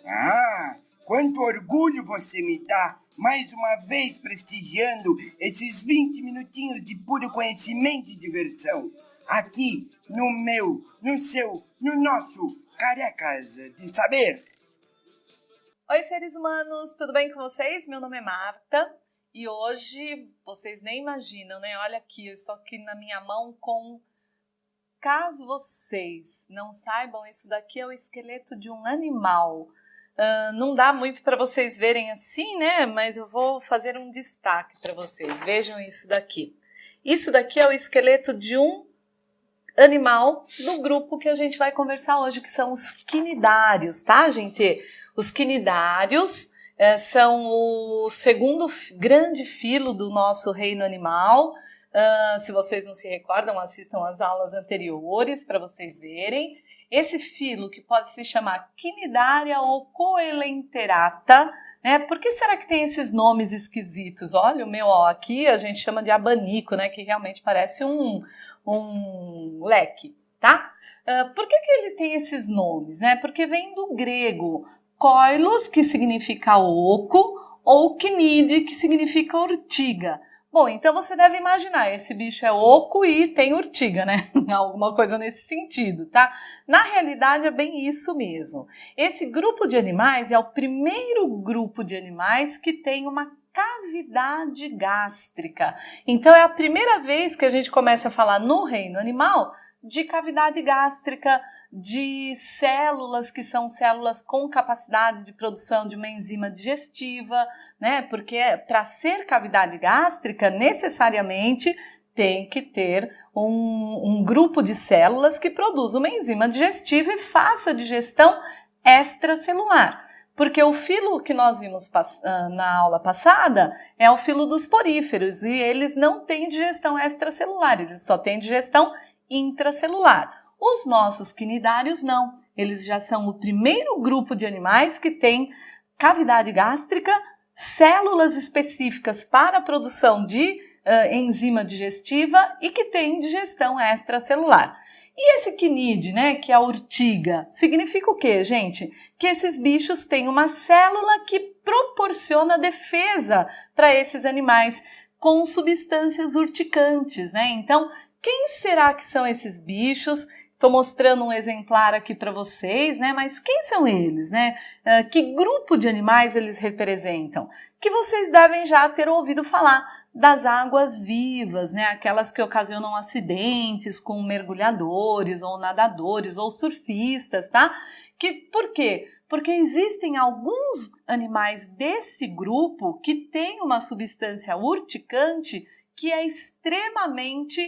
Ah, quanto orgulho você me dá, mais uma vez prestigiando esses 20 minutinhos de puro conhecimento e diversão. Aqui, no nosso Carecas de Saber. Oi, seres humanos, tudo bem com vocês? Meu nome é Marta e hoje vocês nem imaginam, né? Olha aqui, eu estou aqui na minha mão com... Caso vocês não saibam, isso daqui é o esqueleto de um animal. Não dá muito para vocês verem assim, né? Mas eu vou fazer um destaque para vocês. Vejam isso daqui. Isso daqui é o esqueleto de um animal do grupo que a gente vai conversar hoje, que são os quinidários, tá, gente? Os quinidários são o segundo grande filo do nosso reino animal. Se vocês não se recordam, assistam às aulas anteriores para vocês verem. Esse filo, que pode se chamar quinidária ou coelenterata, né? Por que será que tem esses nomes esquisitos? Olha, o meu aqui a gente chama de abanico, né? Que realmente parece um leque, tá? Por que ele tem esses nomes, né? Porque vem do grego koilos, que significa oco, ou quinide, que significa urtiga. Bom, então você deve imaginar, esse bicho é oco e tem urtiga, né? Alguma coisa nesse sentido, tá? Na realidade é bem isso mesmo. Esse grupo de animais é o primeiro grupo de animais que tem uma cavidade gástrica. Então é a primeira vez que a gente começa a falar no reino animal de cavidade gástrica, de células que são células com capacidade de produção de uma enzima digestiva, né? Porque para ser cavidade gástrica, necessariamente tem que ter um grupo de células que produz uma enzima digestiva e faça a digestão extracelular. Porque o filo que nós vimos na aula passada é o filo dos poríferos e eles não têm digestão extracelular, eles só têm digestão intracelular. Os nossos quinidários não, eles já são o primeiro grupo de animais que tem cavidade gástrica, células específicas para a produção de enzima digestiva e que tem digestão extracelular. E esse quinide, né, que é a urtiga, significa o quê, gente? Que esses bichos têm uma célula que proporciona defesa para esses animais com substâncias urticantes, né? Então, quem será que são esses bichos? Estou mostrando um exemplar aqui para vocês, né? Mas quem são eles, né? Que grupo de animais eles representam? Que vocês devem já ter ouvido falar das águas-vivas, né? Aquelas que ocasionam acidentes com mergulhadores ou nadadores ou surfistas, tá? Por quê? Porque existem alguns animais desse grupo que têm uma substância urticante que é extremamente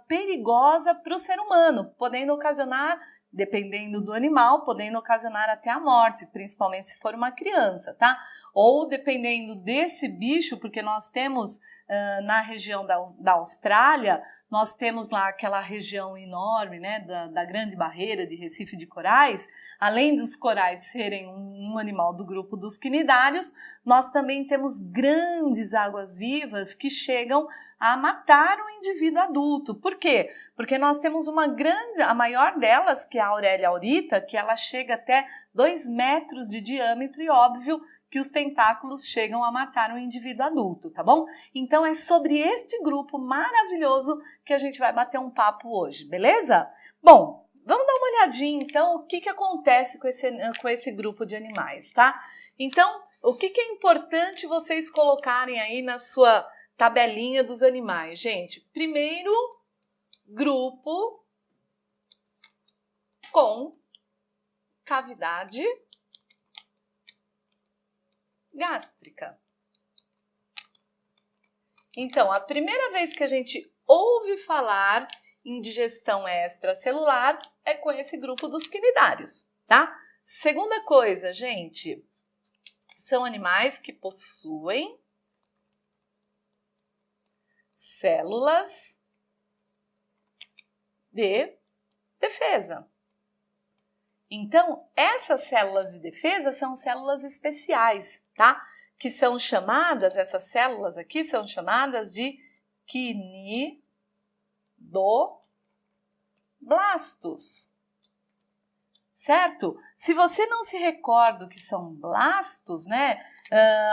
perigosa para o ser humano, podendo ocasionar, dependendo do animal, podendo ocasionar até a morte, principalmente se for uma criança, tá? Ou dependendo desse bicho, porque nós temos na região da Austrália, nós temos lá aquela região enorme, né, da Grande Barreira de Recife de Corais. Além dos corais serem um animal do grupo dos quinidários, nós também temos grandes águas-vivas que chegam a matar o indivíduo adulto. Por quê? Porque nós temos a maior delas, que é a Aurelia aurita, que ela chega até 2 metros de diâmetro e óbvio que os tentáculos chegam a matar o indivíduo adulto, tá bom? Então é sobre este grupo maravilhoso que a gente vai bater um papo hoje, beleza? Bom, vamos dar uma olhadinha então o que acontece com esse grupo de animais, tá? Então, o que é importante vocês colocarem aí na sua tabelinha dos animais, gente? Primeiro, grupo com cavidade gástrica. Então, a primeira vez que a gente ouve falar em digestão extracelular é com esse grupo dos quinidários, tá? Segunda coisa, gente, são animais que possuem células de defesa. Então, essas células de defesa são células especiais, tá? Que são chamadas, essas células aqui são chamadas de quinidoblastos. certo? Se você não se recorda o que são blastos, né?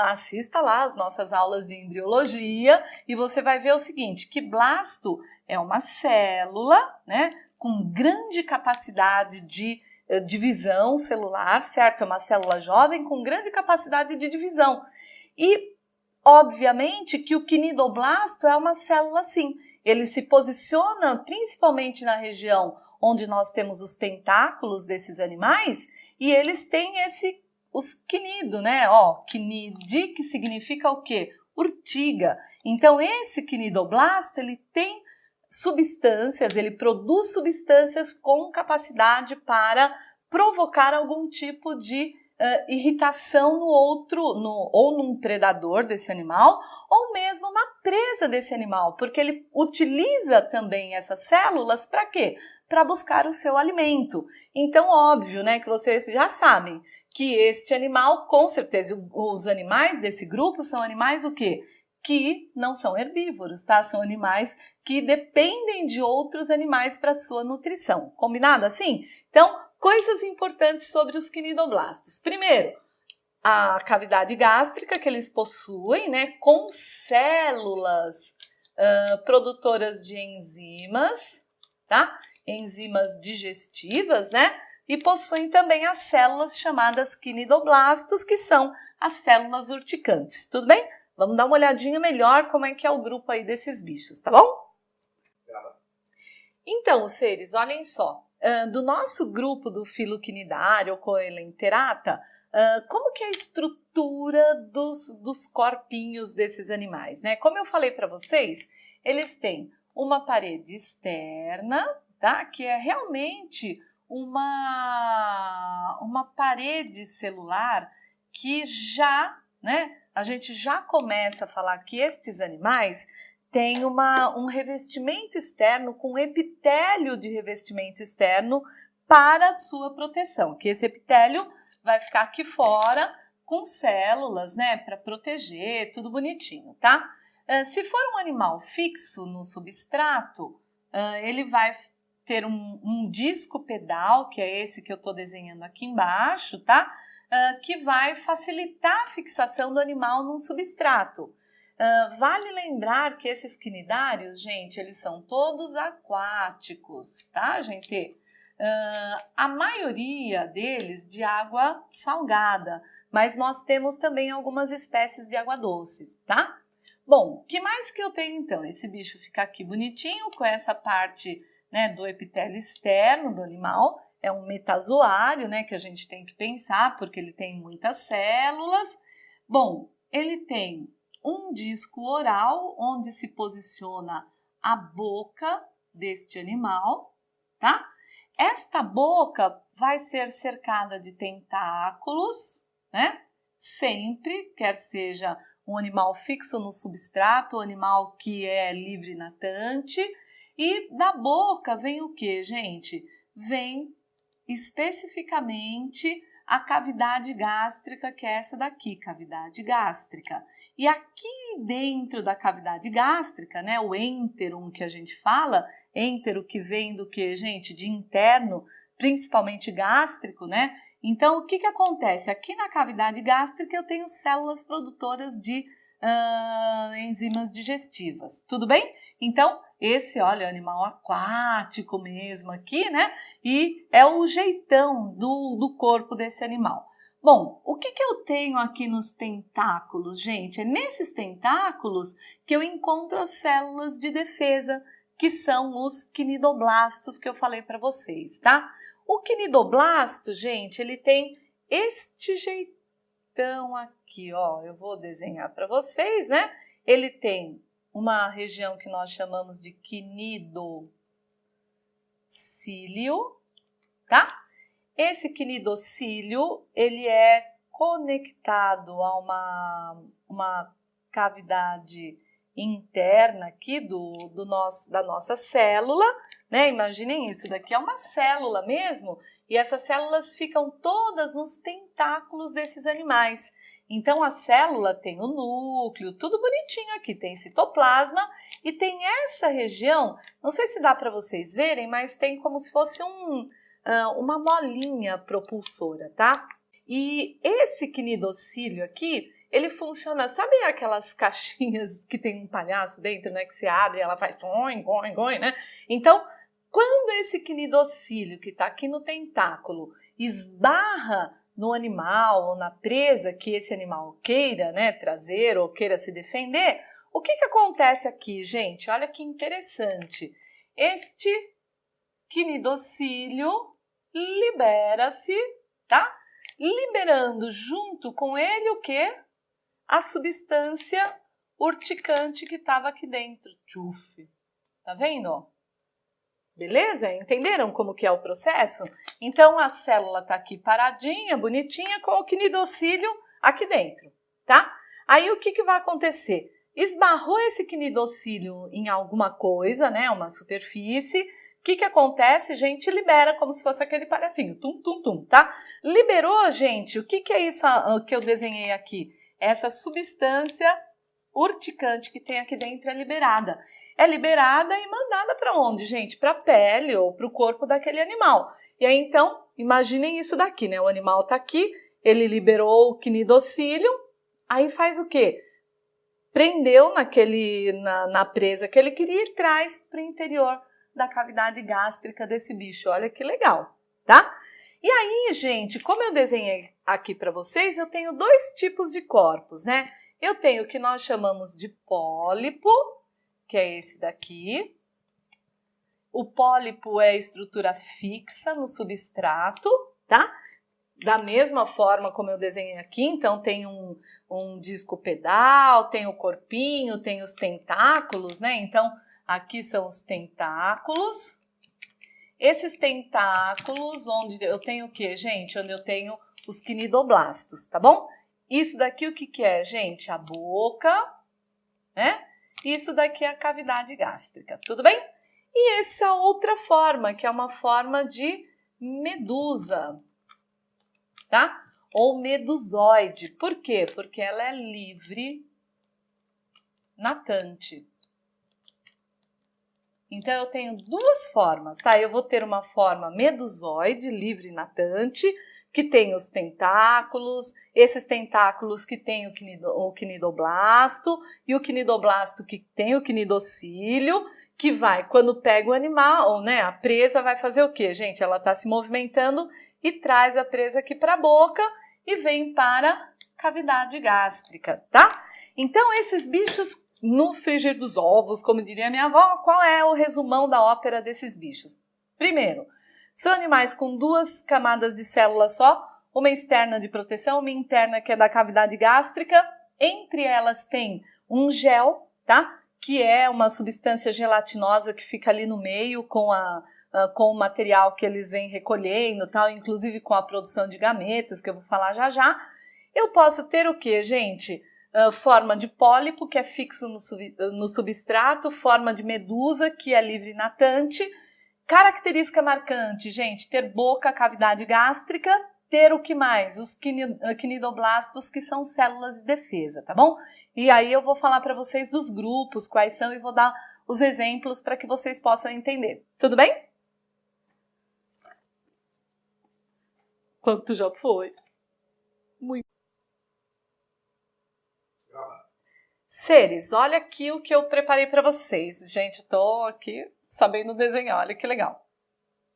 Assista lá as nossas aulas de embriologia e você vai ver o seguinte, que blasto é uma célula, né? Com grande capacidade de divisão celular, certo? É uma célula jovem com grande capacidade de divisão. E, obviamente, que o quinidoblasto é uma célula assim. Ele se posiciona principalmente na região onde nós temos os tentáculos desses animais e eles têm os quinido, né? Ó, quinide, que significa o quê? Urtiga. Então, esse quinidoblasto, ele tem substâncias, ele produz substâncias com capacidade para provocar algum tipo de irritação no outro, ou num predador desse animal, ou mesmo na presa desse animal, porque ele utiliza também essas células para quê? Para buscar o seu alimento. Então, óbvio, né, que vocês já sabem que este animal, com certeza, os animais desse grupo são animais o quê? Que não são herbívoros, tá? São animais que dependem de outros animais para sua nutrição. Combinado assim? Então, coisas importantes sobre os quinidoblastos. Primeiro, a cavidade gástrica que eles possuem, né? Com células produtoras de enzimas, tá? Enzimas digestivas, né? E possuem também as células chamadas quinidoblastos, que são as células urticantes. Tudo bem? Vamos dar uma olhadinha melhor como é que é o grupo aí desses bichos, tá bom? Então, seres, olhem só. Do nosso grupo do Filoquinidário, Coelenterata, como que é a estrutura dos corpinhos desses animais, né? Como eu falei para vocês, eles têm uma parede externa, tá? Que é realmente uma parede celular que já, né? A gente já começa a falar que estes animais têm um revestimento externo com epitélio de revestimento externo para a sua proteção, que esse epitélio vai ficar aqui fora com células, né, para proteger, tudo bonitinho, tá? Se for um animal fixo no substrato, ele vai ter um disco pedal, que é esse que eu estou desenhando aqui embaixo, tá? Que vai facilitar a fixação do animal no substrato. Vale lembrar que esses quinidários, gente, eles são todos aquáticos, tá, gente? A maioria deles de água salgada, mas nós temos também algumas espécies de água doce, tá? Bom, o que mais que eu tenho então? Esse bicho fica aqui bonitinho com essa parte, né, do epitélio externo do animal. É um metazoário, né, que a gente tem que pensar, porque ele tem muitas células. Bom, ele tem um disco oral, onde se posiciona a boca deste animal, tá? Esta boca vai ser cercada de tentáculos, né? Sempre, quer seja um animal fixo no substrato, um animal que é livre natante. E da boca vem o que, gente? Vem especificamente a cavidade gástrica, que é essa daqui, cavidade gástrica. E aqui dentro da cavidade gástrica, né, o ênteron que a gente fala, êntero que vem do que, gente? De interno, principalmente gástrico, né? Então, o que acontece? Aqui na cavidade gástrica eu tenho células produtoras de enzimas digestivas, tudo bem? Então, esse, olha, animal aquático mesmo aqui, né? E é o jeitão do corpo desse animal. Bom, o que eu tenho aqui nos tentáculos, gente? É nesses tentáculos que eu encontro as células de defesa, que são os quinidoblastos que eu falei para vocês, tá? O quinidoblasto, gente, ele tem este jeitão aqui, ó. Eu vou desenhar para vocês, né? Ele tem uma região que nós chamamos de quinidocílio, tá? Esse quinidocílio, ele é conectado a uma cavidade interna aqui da nossa célula, né? Imaginem isso, daqui é uma célula mesmo, e essas células ficam todas nos tentáculos desses animais. Então, a célula tem o núcleo, tudo bonitinho aqui, tem citoplasma e tem essa região, não sei se dá para vocês verem, mas tem como se fosse uma molinha propulsora, tá? E esse quinidocílio aqui, ele funciona, sabe aquelas caixinhas que tem um palhaço dentro, né? Que você abre e ela faz goin, goin, goin, né? Então, quando esse quinidocílio que está aqui no tentáculo esbarra no animal ou na presa que esse animal queira, né, trazer ou queira se defender, o que acontece aqui, gente? Olha que interessante. Este quinidocílio libera-se, tá? Liberando junto com ele o quê? A substância urticante que estava aqui dentro. Tchuf. Tá vendo, ó? Beleza? Entenderam como que é o processo? Então, a célula está aqui paradinha, bonitinha, com o quinidocílio aqui dentro, tá? Aí, o que vai acontecer? Esbarrou esse quinidocílio em alguma coisa, né? Uma superfície. O que acontece? Gente, libera como se fosse aquele palhacinho. Tum, tum, tum, tá? Liberou, gente. O que é isso que eu desenhei aqui? Essa substância urticante que tem aqui dentro é liberada. É liberada e mandada para onde, gente? Para a pele ou para o corpo daquele animal. E aí, então, imaginem isso daqui, né? O animal está aqui, ele liberou o quinidocílio, aí faz o quê? Prendeu na presa que ele queria e traz para o interior da cavidade gástrica desse bicho. Olha que legal, tá? E aí, gente, como eu desenhei aqui para vocês, eu tenho dois tipos de corpos, né? Eu tenho o que nós chamamos de pólipo, que é esse daqui. O pólipo é a estrutura fixa no substrato, tá? Da mesma forma como eu desenhei aqui, então tem um disco pedal, tem o corpinho, tem os tentáculos, né? Então, aqui são os tentáculos. Esses tentáculos, onde eu tenho o quê, gente? Onde eu tenho os quinidoblastos, tá bom? Isso daqui o que é, gente? A boca, né? Isso daqui é a cavidade gástrica, tudo bem? E essa outra forma, que é uma forma de medusa, tá? Ou medusoide. Por quê? Porque ela é livre natante. Então, eu tenho duas formas, tá? Eu vou ter uma forma medusoide, livre natante, que tem os tentáculos, esses tentáculos que tem o quinidoblasto, e o quinidoblasto que tem o quinidocílio, que vai, quando pega o animal, né, a presa vai fazer o quê, gente? Ela está se movimentando e traz a presa aqui para a boca e vem para a cavidade gástrica, tá? Então, esses bichos, no frigir dos ovos, como diria minha avó, qual é o resumão da ópera desses bichos? Primeiro, são animais com duas camadas de células só, uma externa de proteção, uma interna que é da cavidade gástrica. Entre elas tem um gel, tá? Que é uma substância gelatinosa que fica ali no meio com o material que eles vêm recolhendo, tal, inclusive com a produção de gametas, que eu vou falar já já. Eu posso ter o quê, gente? Forma de pólipo, que é fixo no substrato, forma de medusa, que é livre natante. Característica marcante, gente, ter boca, cavidade gástrica, ter o que mais? Os quinidoblastos, que são células de defesa, tá bom? E aí eu vou falar para vocês dos grupos, quais são, e vou dar os exemplos para que vocês possam entender. Tudo bem? Quanto já foi? Muito. Seres, olha aqui o que eu preparei para vocês. Gente, tô aqui sabendo desenhar, olha que legal.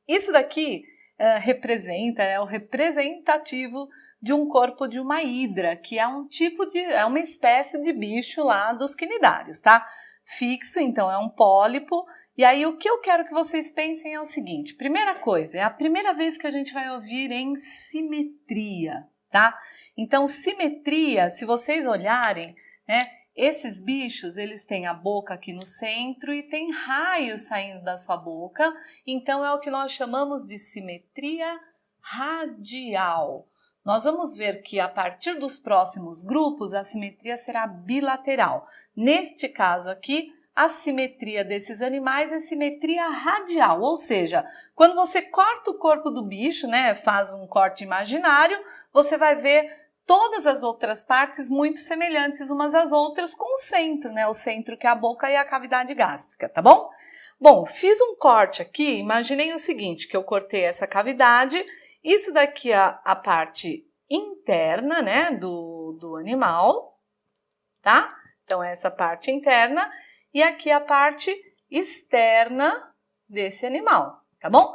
Isso daqui é o representativo de um corpo de uma hidra, que é é uma espécie de bicho lá dos quinidários, tá? Fixo, então é um pólipo. E aí o que eu quero que vocês pensem é o seguinte: primeira coisa, é a primeira vez que a gente vai ouvir em simetria, tá? Então, simetria, se vocês olharem, né? Esses bichos, eles têm a boca aqui no centro e tem raios saindo da sua boca, então é o que nós chamamos de simetria radial. Nós vamos ver que a partir dos próximos grupos a simetria será bilateral. Neste caso aqui, a simetria desses animais é simetria radial, ou seja, quando você corta o corpo do bicho, né, faz um corte imaginário, você vai ver todas as outras partes muito semelhantes umas às outras com o centro, né? O centro que é a boca e a cavidade gástrica, tá bom? Bom, fiz um corte aqui, imaginei o seguinte, que eu cortei essa cavidade, isso daqui é a parte interna, né, do animal, tá? Então, essa parte interna e aqui a parte externa desse animal, tá bom?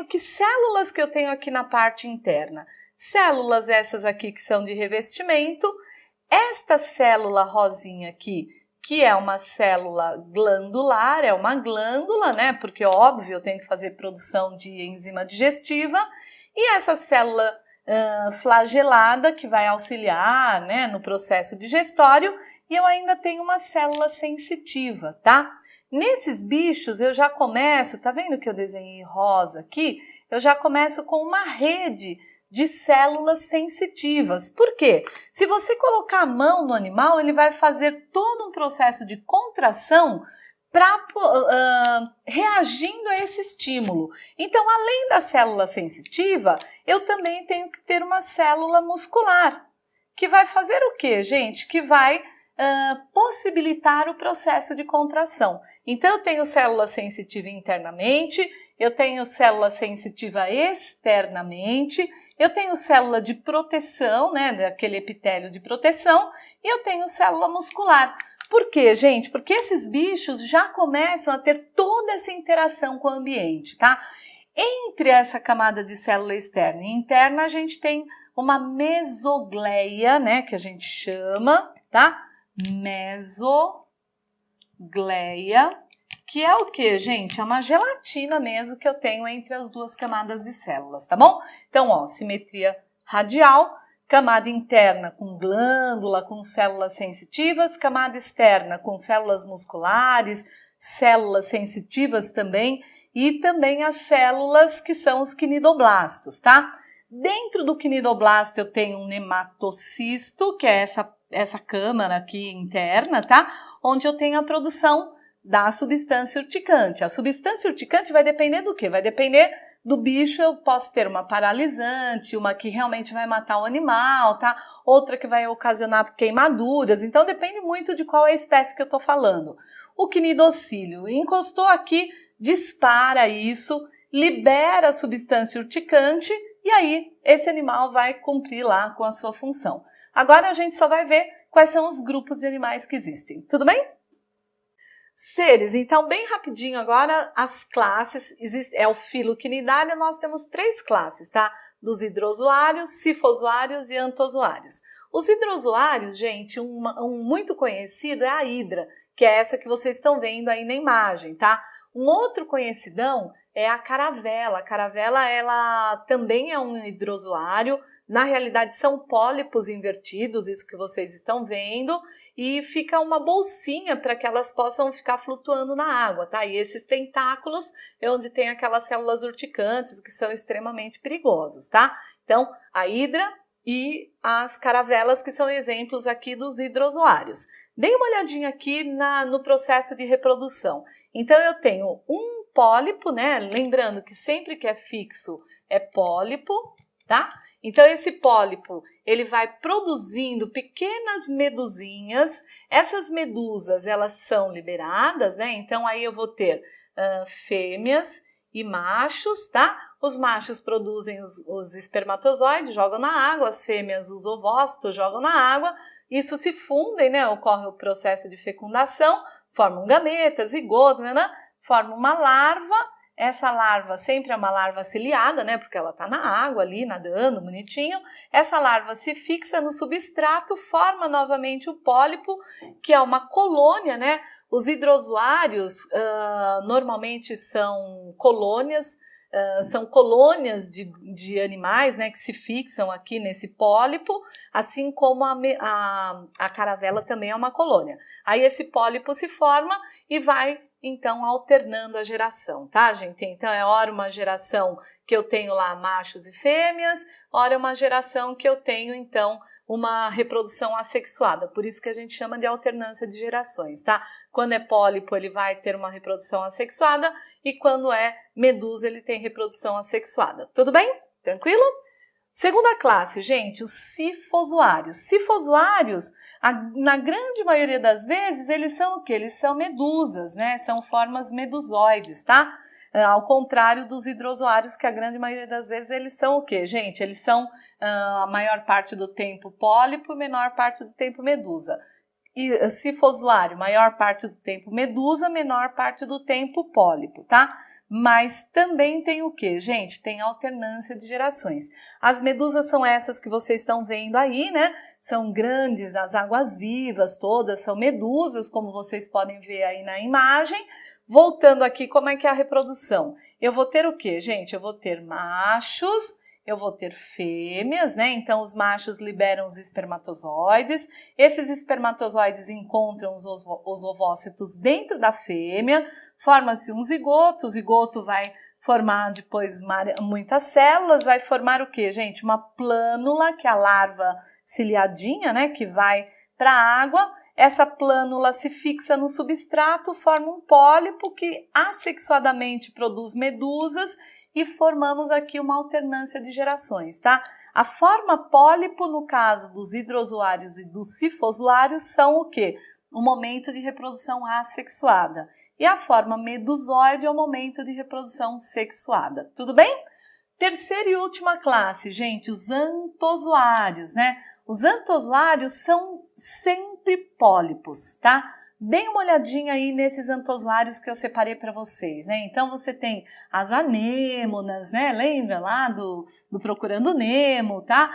Que células que eu tenho aqui na parte interna? Células essas aqui que são de revestimento. Esta célula rosinha aqui, que é uma célula glandular, é uma glândula, né? Porque, óbvio, eu tenho que fazer produção de enzima digestiva. E essa célula flagelada, que vai auxiliar, né, no processo digestório. E eu ainda tenho uma célula sensitiva, tá? Nesses bichos eu já começo, tá vendo que eu desenhei rosa aqui? Eu já começo com uma rede de células sensitivas. Por quê? Se você colocar a mão no animal, ele vai fazer todo um processo de contração reagindo a esse estímulo. Então, além da célula sensitiva, eu também tenho que ter uma célula muscular, que vai fazer o quê, gente? Que vai possibilitar o processo de contração. Então, eu tenho célula sensitiva internamente, eu tenho célula sensitiva externamente, eu tenho célula de proteção, né, daquele epitélio de proteção, e eu tenho célula muscular. Por quê, gente? Porque esses bichos já começam a ter toda essa interação com o ambiente, tá? Entre essa camada de célula externa e interna, a gente tem uma mesogleia, né, que a gente chama, tá? Mesogleia, que é o que, gente? É uma gelatina mesmo que eu tenho entre as duas camadas de células, tá bom? Então, ó, simetria radial, camada interna com glândula, com células sensitivas, camada externa com células musculares, células sensitivas também, e também as células que são os quinidoblastos, tá? Dentro do quinidoblasto eu tenho um nematocisto, que é essa câmara aqui interna, tá? Onde eu tenho a produção da substância urticante. A substância urticante vai depender do quê? Vai depender do bicho. Eu posso ter uma paralisante, uma que realmente vai matar o animal, tá? Outra que vai ocasionar queimaduras. Então, depende muito de qual é a espécie que eu tô falando. O quinidocílio encostou aqui, dispara isso, libera a substância urticante e aí esse animal vai cumprir lá com a sua função. Agora a gente só vai ver quais são os grupos de animais que existem. Tudo bem? Seres, então bem rapidinho agora as classes, é o filoquinidário, nós temos 3 classes, tá? Dos hidrozoários, cifozoários e antozoários. Os hidrozoários, gente, um muito conhecido é a hidra, que é essa que vocês estão vendo aí na imagem, tá? Um outro conhecidão é a caravela. A caravela, ela também é um hidrozoário. Na realidade, são pólipos invertidos, isso que vocês estão vendo, e fica uma bolsinha para que elas possam ficar flutuando na água, tá? E esses tentáculos é onde tem aquelas células urticantes que são extremamente perigosos, tá? Então, a hidra e as caravelas, que são exemplos aqui dos hidrozoários. Dê uma olhadinha aqui no processo de reprodução. Então, eu tenho um pólipo, né? Lembrando que sempre que é fixo é pólipo, tá? Então, esse pólipo, ele vai produzindo pequenas medusinhas. Essas medusas, elas são liberadas, né? Então, aí eu vou ter fêmeas e machos, tá? Os machos produzem os espermatozoides, jogam na água. As fêmeas, os ovócitos, jogam na água. Isso se fundem, né? Ocorre o processo de fecundação, formam gametas, zigoto, né? Forma uma larva. Essa larva sempre é uma larva ciliada, né? Porque ela está na água ali, nadando, bonitinho. Essa larva se fixa no substrato, forma novamente o pólipo, que é uma colônia, né? Os hidrozoários normalmente são colônias de animais, né? Que se fixam aqui nesse pólipo, assim como a caravela também é uma colônia. Aí esse pólipo se forma e vai então alternando a geração, tá, gente? Então é ora uma geração que eu tenho lá machos e fêmeas, ora uma geração que eu tenho então uma reprodução assexuada. Por isso que a gente chama de alternância de gerações, tá? Quando é pólipo, ele vai ter uma reprodução assexuada e quando é medusa, ele tem reprodução assexuada. Tudo bem? Tranquilo? Segunda classe, gente, os sifozoários. Sifozoários, na grande maioria das vezes, eles são o quê? Eles são medusas, né? São formas medusoides, tá? Ao contrário dos hidrozoários, que a grande maioria das vezes eles são o quê, gente? Eles são a maior parte do tempo pólipo e menor parte do tempo medusa. E sifozoário, maior parte do tempo medusa, menor parte do tempo pólipo, tá? Mas também tem o quê, gente? Tem alternância de gerações. As medusas são essas que vocês estão vendo aí, né? São grandes, as águas-vivas todas são medusas, como vocês podem ver aí na imagem. Voltando aqui, como é que é a reprodução? Eu vou ter o quê, gente? Eu vou ter machos, eu vou ter fêmeas, né? Então, os machos liberam os espermatozoides. Esses espermatozoides encontram os ovócitos dentro da fêmea. Forma-se um zigoto. O zigoto vai formar depois muitas células. Vai formar o quê, gente? Uma plânula, que é a larva ciliadinha, né? Que vai para a água. Essa plânula se fixa no substrato, forma um pólipo que assexuadamente produz medusas e formamos aqui uma alternância de gerações, tá? A forma pólipo, no caso dos hidrozoários e dos sifozoários, são o quê? O momento de reprodução assexuada. E a forma medusoide é o momento de reprodução sexuada. Tudo bem? Terceira e última classe, gente, os antozoários, né? Os antozoários são sempre pólipos, tá? Deem uma olhadinha aí nesses antozoários que eu separei para vocês, né? Então, você tem as anêmonas, né? Lembra lá do Procurando Nemo, tá?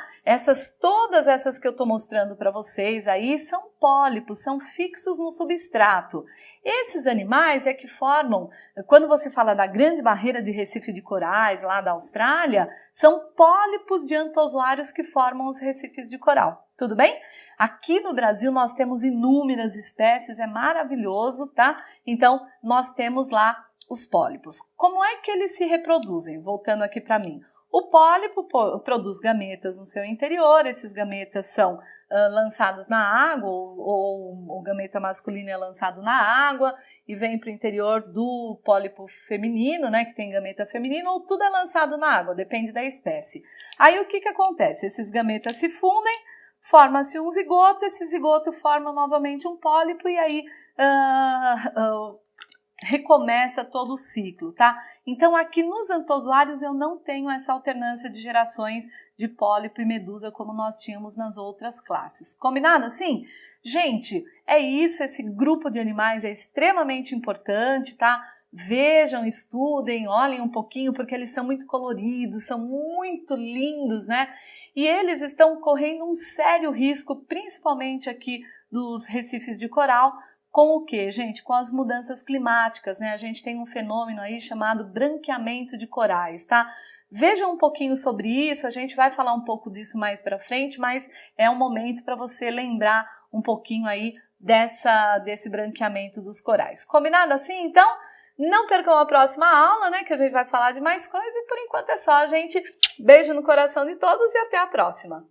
Todas essas que eu tô mostrando para vocês aí são pólipos, são fixos no substrato. Esses animais é que formam, quando você fala da grande barreira de Recife de corais lá da Austrália, são pólipos de antozoários que formam os recifes de coral. Tudo bem? Aqui no Brasil nós temos inúmeras espécies, é maravilhoso, tá? Então, nós temos lá os pólipos. Como é que eles se reproduzem? Voltando aqui para mim. O pólipo produz gametas no seu interior, esses gametas são lançados na água, ou o gameta masculino é lançado na água e vem para o interior do pólipo feminino, né, que tem gameta feminino, ou tudo é lançado na água, depende da espécie. Aí o que acontece? Esses gametas se fundem, forma-se um zigoto, esse zigoto forma novamente um pólipo e aí recomeça todo o ciclo, tá? Então, aqui nos antozoários eu não tenho essa alternância de gerações de pólipo e medusa como nós tínhamos nas outras classes. Combinado assim? Gente, é isso, esse grupo de animais é extremamente importante, tá? Vejam, estudem, olhem um pouquinho, porque eles são muito coloridos, são muito lindos, né? E eles estão correndo um sério risco, principalmente aqui dos recifes de coral, com o quê, gente? Com as mudanças climáticas, né? A gente tem um fenômeno aí chamado branqueamento de corais, tá? Vejam um pouquinho sobre isso, a gente vai falar um pouco disso mais pra frente, mas é um momento para você lembrar um pouquinho aí desse branqueamento dos corais. Combinado assim? Então, não percam a próxima aula, né? Que a gente vai falar de mais coisas e por enquanto é só, gente. Beijo no coração de todos e até a próxima!